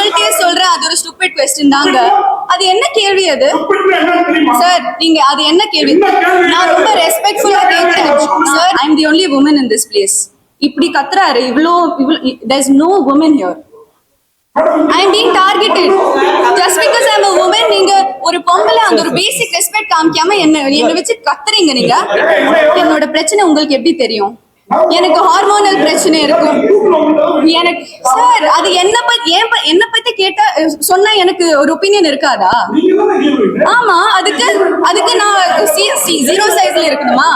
உங்கள்கிட்டயே சொல்றேன், அது ஒரு ஸ்டூபிட் கொஸ்டின் தாங்க. அது என்ன கேள்வி அது சார்? நீங்க அது என்ன கேள்வி? நான் ரொம்ப ரெஸ்பெக்ட்ஃபுல்லா கேக்குறேன் sir. I am the only woman in this place. இப்படி கத்துறாரு. இவ்ளோ there is no woman here. I am being targeted just because I am a woman. நீங்க ஒரு பொம்பளை அந்த ஒரு பேசிக் ரெஸ்பெக்ட் காமிக்காம என்ன வச்சு கத்துறீங்க. நீங்க என்னோட பிரச்சனை உங்களுக்கு எப்படி தெரியும்? எனக்கு ஹார்மோனல் பிரச்சனை இருக்கும். எனக்கு சார் அது என்ன பத்தி கேட்டா சொன்னா எனக்கு ஒரு ஒப்பீனியன் இருக்காதா? ஆமா, அதுக்கு நான் ஜீரோ சைஸ்ல இருக்கணுமா?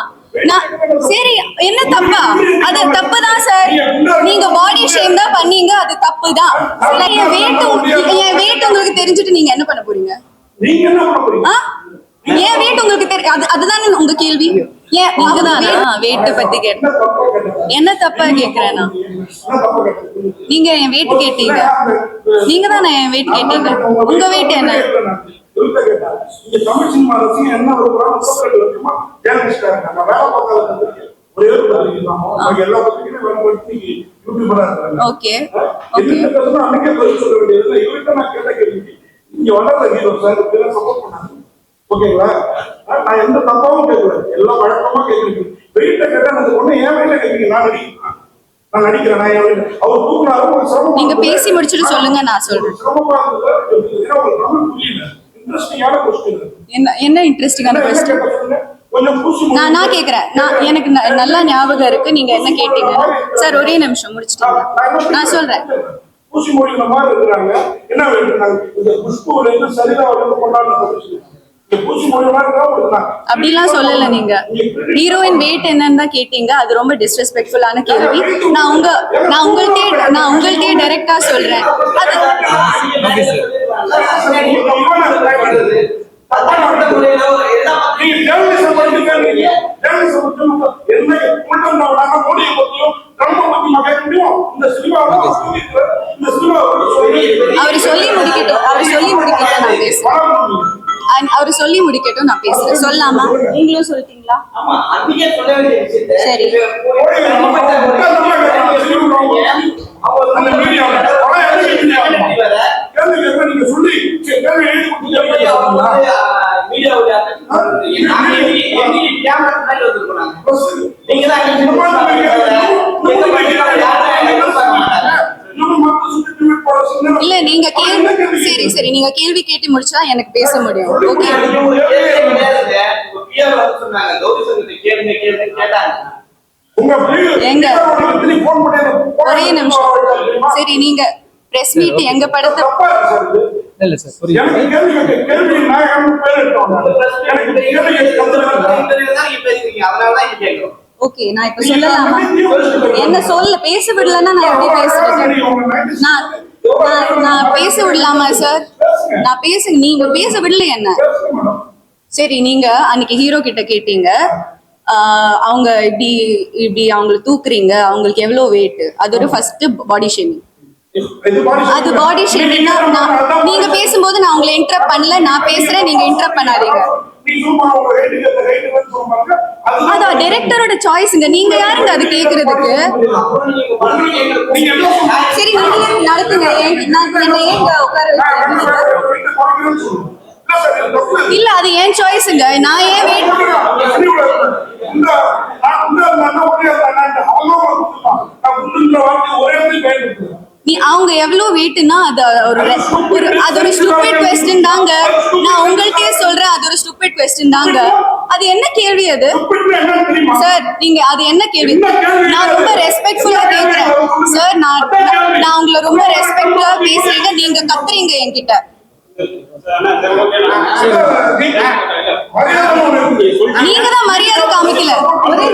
சரி, என்ன தப்பா? அது தப்பு தான் சார். நீங்க பாடி ஷேம் தான் பண்ணீங்க, அது தப்பு தான். என் வெயிட் உங்களுக்கு தெரிஞ்சுட்டு நீங்க என்ன பண்ண போறீங்க? ஏன் வெயிட் உங்களுக்கு தெரியும்? அதுதானே உங்க கேள்வி. ஏன் நீங்க தான் வெயிட் பத்தி கேட்ட என்ன தப்பா கேக்குறேன்னா? நீங்க என் வெயிட் கேட்டீங்க. நீங்க தானே என் வெயிட் கேட்டீங்க. உங்க வெயிட் என்ன? ஓகே ஓகேங்களா? நான் எந்த தப்பாவும் கேட்கல, எல்லாம் வழக்கமா கேட்குறீங்க. வெயிட்ட கேட்டா அந்த பொண்ணு ஏன் வெயிட்ட கேட்குறீங்க? நான் நடிக்கிறேன். அவர் தூக்குனாலும் ஒரு சிரமம். நீங்க பேசி முடிச்சுட்டு சொல்லுங்க, நான் சொல்றேன். சிரமமா இருந்தது. புரியல. இன்ட்ரெஸ்டிங்கான கொஸ்டின். என்ன இன்ட்ரெஸ்டிங்கான கொஸ்டின்? நான் கேக்குறேன். எனக்கு நல்லா ஞாபகம் இருக்கு நீங்க என்ன கேட்டீங்க சார். ஒரே நிமிஷம் முடிச்சிட்டீங்க. நான் சொல்றேன். பூசி மொழியில மாதிரி இருக்கிறாங்க. என்ன வேண்டாங்க இந்த குஷ்புல இருந்து சரிதா வந்து கொண்டாடுறாங்க. அப்படிலாம் சொல்லல. நீங்க ஹீரோயின் வெயிட் என்னன்னு தான் கேட்டீங்க. அது ரொம்ப டிஸ்ரெஸ்பெக்ட்ஃபுல்லான கேள்வி. நான் உங்கள்கிட்டயே டைரக்டா சொல்றேன். அவர் சொல்லி முடிக்கட்டும், நான் பேசுறேன். சொல்லலாமா? நீங்களும் சொல்லிட்டீங்களா? சரி. இல்ல நீங்க சரி நீங்க கேள்வி கேட்டு முடிச்சா எனக்கு பேச முடியும். ஓகே. எங்க ஒரே நிமிஷம். சரி, நீங்க பிரஸ் மீட் எங்க படத்தை இல்ல சார் ஓகே. நான் இப்ப சொல்லலாமா? என்ன பேச விடலன்னா நான் எப்படி பேசுறது? நான் பேச விடலாமா சார்? நீங்க பேச விடல என்ன? சரி, நீங்க அன்னைக்கு ஹீரோ கிட்ட கேட்டீங்க, அவங்க இப்படி அவங்களை தூக்குறீங்க, அவங்களுக்கு எவ்வளவு வெயிட்? அது ஒரு ஃபர்ஸ்ட் பாடி ஷேமிங். அது பாடி ஷேமிங். நீங்க பேசும்போது நான் உங்களை இன்டரப்ட் பண்ணல. நான் பேசுறேன், நீங்க இன்டரப்ட் பண்ணாதீங்க. அதான் டைரக்டரோட சாய்ஸ்ங்க. நீங்க யாருங்க அது கேக்குறதுக்கு? சரி, நீங்க நடத்துங்க. இல்ல, அது ஏன் சாய்ஸ்ங்க. நான் ஏன் வெயிட் அவங்க எவ்வளவு வெயிட்னா அது ஒரு ஸ்டூபிட் கொஸ்டின் தாங்க. நான் உங்கள்கிட்டயே சொல்றேன், அது ஒரு ஸ்டூபிட் கொஸ்டின் தாங்க. அது என்ன கேள்வி அது சார்? நீங்க அது என்ன கேள்வி? நான் ரொம்ப ரெஸ்பெக்ட்ஃபுல்லா கேக்குறேன் சார். நான் உங்களை ரொம்ப ரெஸ்பெக்ட்ஃபுல்லா பேசுறீங்க, நீங்க கத்துறீங்க என்கிட்ட. நீங்க தான் மரியாதை காமிக்கல. ஒரே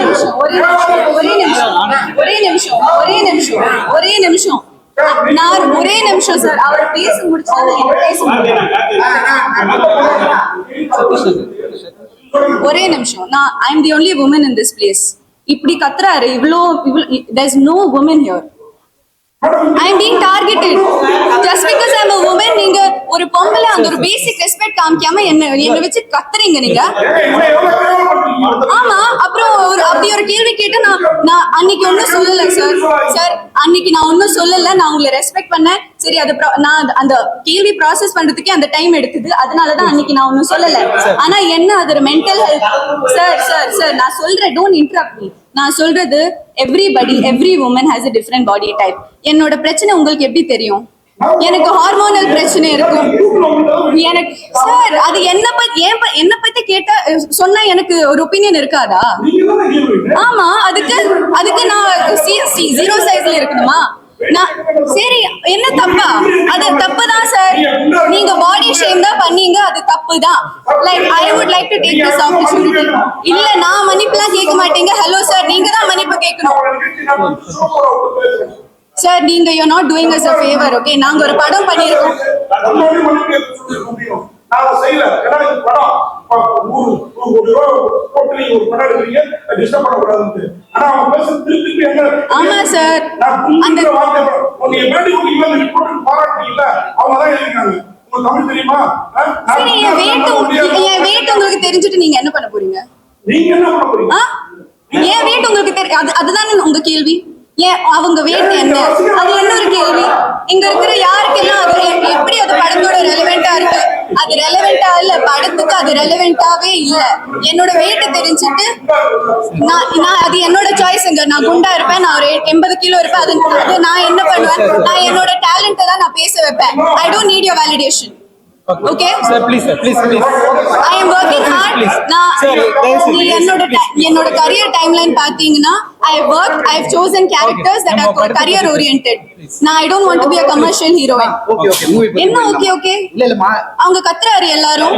நிமிஷம் சார். அவர் பேச முடிச்சாலும் ஒரே நிமிஷம். I am the only woman in this place. இப்படி கத்துறாரு. There is no woman here. I am being targeted just because I am a woman. நீங்க ஒரு பொம்பளை அந்த ஒரு பேசிக் ரெஸ்பெக்ட் காமிக்காம என்ன வச்சு கத்துறீங்க. நீங்க ஆமா, அப்புறம் அப்படி ஒரு கேள்வி கேட்டு நான் அன்னைக்கு ஒன்னும் சொல்லல சார் அன்னைக்கு நான் ஒன்னும் சொல்லல. நான் உங்களை ரெஸ்பெக்ட் பண்ணேன். சரி, அது நான் அந்த கேள்வி ப்ராசஸ் பண்றதுக்கே அந்த டைம் எடுத்தது. அதனாலதான் அன்னைக்கு நான் ஒன்னும் சொல்லல. ஆனா என்ன அது மென்டல் ஹெல்த் சார் நான் சொல்றேன், டோன்ட் இன்டரப்ட் மீ. நான் சொல்றது every woman has a different body type. என்னோட பிரச்சனை உங்களுக்கு எப்படி தெரியும்? எனக்கு ஹார்மோனல் பிரச்சனை இருக்கும். எனக்கு சார் அது என்ன பத்தி கேட்டா சொன்னா எனக்கு ஒரு ஒப்பீனியன் இருக்காதா? ஆமா, அதுக்கு நான் ஜீரோ சைஸ்ல இருக்கணுமா? சரி, என்ன தப்பா? அது தப்பு தான் சார். நீங்க பாடி ஷேம் தான் பண்ணீங்க, அது தப்பு தான். Like I would like to take this opportunity. இல்ல, நான் மன்னிப்புலாம் கேட்க மாட்டீங்க. ஹலோ சார், நீங்க தான் மன்னிப்பு கேட்கணும். சார், நீங்க you not doing us a favor, okay? நாங்க ஒரு படம் பண்ணிருக்கோம். நான் செய்யல. ஏன்னா இது படம் 100 கோடி ரூபாய் போட்டு நீங்க ஒரு படம் எடுக்கிறீங்க, டிஸ்டர்ப் பண்ணக்கூடாதுன்னு. ஆனா அவங்க பேச திருப்பி என்ன? ஆமா சார், அந்த வார்த்தை உன்னை மேடி உங்க இவங்க ரிப்போர்ட் பாராட்டீங்கல்ல, அவங்க தான் எழுதினாங்க. உங்களுக்கு தமிழ் தெரியுமா? சரி, என் வெயிட் உங்களுக்கு தெரிஞ்சிட்டு நீங்க என்ன பண்ண போறீங்க? நீங்க என்ன பண்ண போறீங்க? என் வெயிட் உங்களுக்கு தெரியும், அதுதானே உங்க கேள்வி. ஏன் அவங்க வெயிட் என்ன? அது என்ன ஒரு கேள்வி? இங்க இருக்கிற யாருக்கெல்லாம் அது எப்படி அது படத்தோட ரெலவெண்டா இருக்கு? அது ரெலவெண்டா இல்ல, படத்துக்கு அது ரெலவெண்டாவே இல்ல. என்னோட வெயிட் தெரிஞ்சுட்டு நான் அது என்னோட சாய்ஸ்ங்க. நான் குண்டா இருப்பேன், நான் ஒரு 80 கிலோ இருப்பேன். அது நான் என்ன பண்ணுவேன்? நான் என்னோட டேலண்ட்டை தான் நான் பேச வைப்பேன். I don't need your validation. Okay sir, please I am working hard. என்னோட career timeline பாத்தீங்கன்னா I have chosen characters that are career oriented. Now I don't want to be a commercial heroine. என்ன okay இல்ல அவங்க கத்துறாரு எல்லாரும்.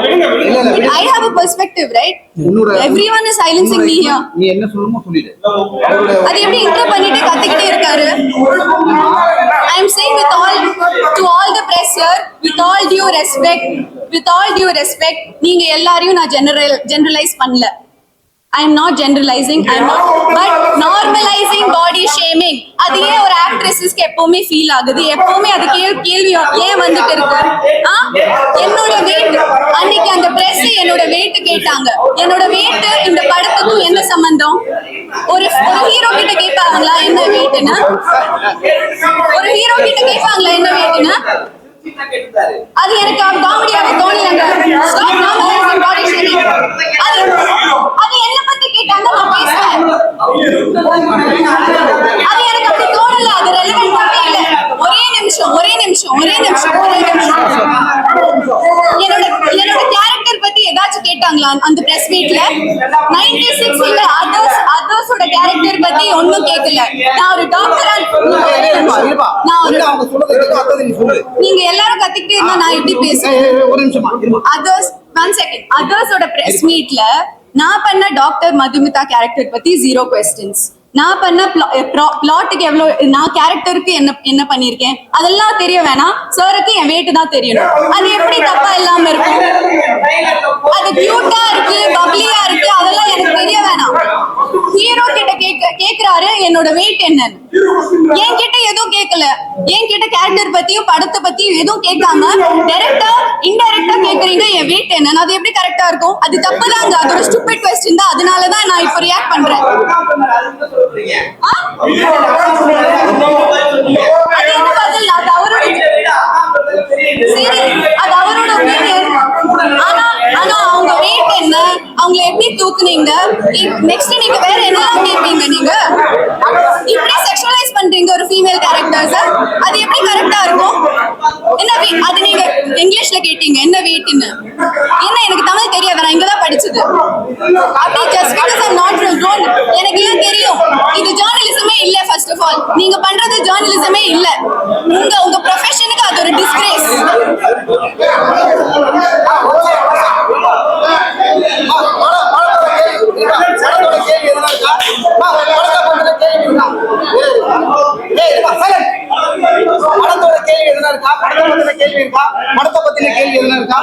I have a perspective, right? Everyone is silencing me here. நீ என்ன சொல்லணுமோ சொல்லிடு. அது எப்படி இன்டர் பண்ணிட்டு கத்திக்கிட்டே இருக்காரு? I am saying to all the press here, with all due respect, நீங்க எல்லாரையும் நான் generalize பண்ணல. I am not generalizing, but normalizing body shaming. அது ஏன் ஒரு ஆக்ட்ரஸஸ்க்கு எப்பவுமே ஃபீல் ஆகுது? எப்பவுமே அது கேள்வி ஏன் வந்துட்டு இருக்கு? என்னோட வெயிட் அன்னைக்கு அந்த பிரஸ் என்னோட வெயிட் கேட்டாங்க. என்னோட வெயிட் இந்த படத்துக்கும் என்ன சம்பந்தம்? ஒரு ஹீரோ கிட்ட கேட்பாங்களா என்ன வெயிட்னு? ஒரு ஹீரோ கிட்ட கேட்பாங்களா என்ன வெயிட்னு? அது எனக்கு காமெடியாவே தோணலங்க. Stop normalising body shaming. அது என்ன பத்தி கேட்டாங்க, நான் பேசுறேன். அது எனக்கு அப்படி தோணல, அது ரெலவெண்டாவே இல்ல. ஒரே நிமிஷம் என்னோட கேரக்டர் பத்தி ஏதாச்சும் கேட்டாங்களா அந்த பிரஸ் மீட்ல? 96 இல்ல அதர்ஸோட கேரக்டர் பத்தி ஒண்ணும் கேட்கல. நான் ஒரு டாக்டரா நீங்க எல்லாரும் கத்திக்கிட்டே இருந்தா நான் எப்படி பேசுறேன்? அதர்ஸோட பிரஸ் மீட்ல நான் பண்ண டாக்டர் மதுமிதா கேரக்டர் பத்தி 0 questions. நான் பண்ண பிளாட்டுக்கு எவ்வளவு, நான் கேரக்டருக்கு என்ன பண்ணிருக்கேன் அதெல்லாம் தெரிய வேணாம். சாருக்கு என் வெயிட் தான் தெரியணும். அது எப்படி தப்பா இல்லாம இருக்கும்? அது கியூட்டா இருக்கு, பப்ளியா இருக்கு, அதெல்லாம் எனக்கு தெரிய வேணாம். ஹீரோ கிட்ட கேக்குறாரு என்னோட வெயிட் என்னன்னு. என்கிட்ட எதுவும் கேட்கல. என்கிட்ட கேரக்டர் பத்தியும் படத்தை பத்தியும் எதுவும் கேட்காம டைரக்டா இன்டைரக்டா கேக்குறீங்க என் வெயிட் என்னன்னு. அது எப்படி கரெக்டா இருக்கும்? அது தப்புதாங்க. அது ஒரு ஸ்டூபிட் क्वेश्चन தான். அதனாலதான் நான் இப்ப ரியாக்ட் பண்றேன். அவரோட ஒப்பீனியன். ஆனா அவங்க வெயிட் என்ன, அவங்கள எப்படி தூக்குனீங்க, நெக்ஸ்ட் நீங்க வேற என்னலாம் கேட்பீங்க? நீங்க இப்படி செக்ஷுவலைஸ் பண்றீங்க ஒரு ஃபீமேல் கேரக்டர்ஸ். அது எப்படி கரெக்டா இருக்கும்? என்ன அது நீங்க இங்கிலீஷ்ல கேட்டீங்க என்ன வெயிட்னு? என்ன எனக்கு தமிழ் தெரியாது, நான் இங்கதான் படிச்சது. அப்படி just because I am not from zone எனக்கு எல்லாம் தெரியும். இது ஜர்னலிசமே இல்ல. ஃபர்ஸ்ட் ஆஃப் ஆல் நீங்க பண்றது ஜர்னலிசமே இல்ல. உங்க ப்ரொஃபஷனுக்கு அது ஒரு டிஸ்கிரேஸ். படத்தோட கேள்வி எதுனா இருக்கா? படத்தை கேள்வி இருக்கா? படத்தை பத்தின கேள்வி எதுனா இருக்கா?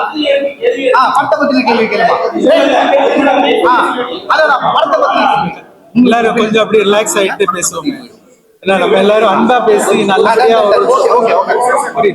படத்தை பத்தின கேள்வி கேளுமா. அதான் படத்தை பத்தின கேள்வி. எல்லாரும் கொஞ்சம் அப்படி ரிலாக்ஸ் ஆயிட்டு பேசுவோம். ஏன்னா நம்ம எல்லாரும் அன்பா பேசி நல்லபடியா. ஓகே